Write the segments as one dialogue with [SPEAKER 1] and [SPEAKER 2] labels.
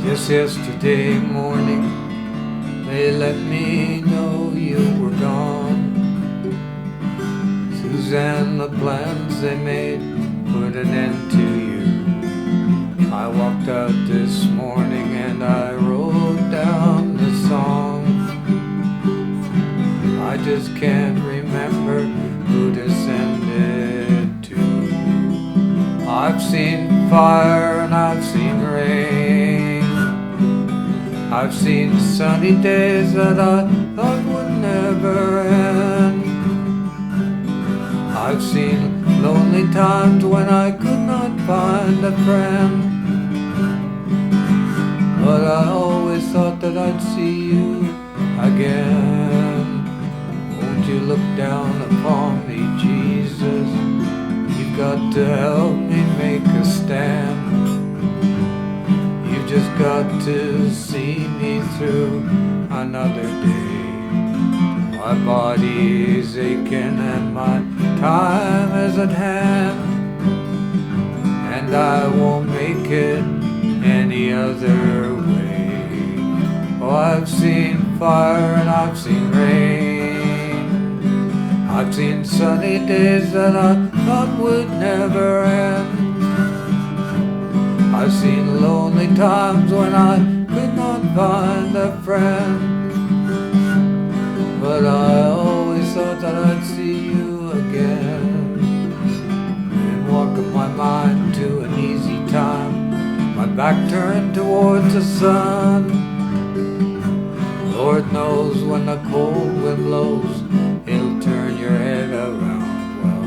[SPEAKER 1] Just yesterday morning, they let me know you were gone. Suzanne, the plans they made put an end to you. I walked out this morning and I wrote down the song. I just can't remember who to send it to. I've seen fire and I've seen rain. I've seen sunny days that I thought would never end. I've seen lonely times when I could not find a friend. But I always thought that I'd see you again. Won't you look down upon me, Jesus? You've got to help me make a stand. You've just got to see me through another day. My body's aching and my time is at hand, and I won't make it any other way. Oh, I've seen fire and I've seen rain. I've seen sunny days that I thought would never end. I've seen lonely times when I could not find a friend. But I always thought that I'd see you again. And walking my mind to an easy time, my back turned towards the sun. Lord knows when the cold wind blows, it'll turn your head around. Well,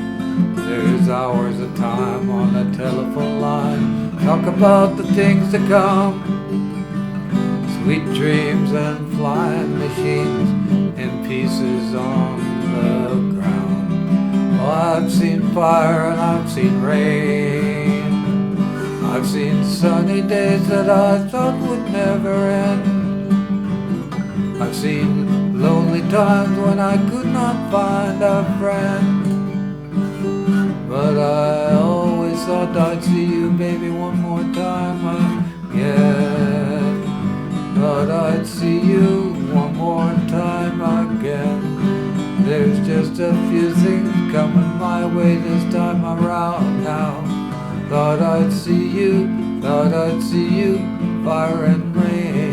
[SPEAKER 1] there's hours of time on the telephone line, talk about the things to come. Sweet dreams and flying machines and pieces on the ground. Oh, I've seen fire and I've seen rain. I've seen sunny days that I thought would never end. I've seen lonely times when I could not find a friend. But I always thought I'd see you, baby, one more time again. Thought I'd see you one more time again. There's just a few things coming my way this time around now. Thought I'd see you, fire and rain.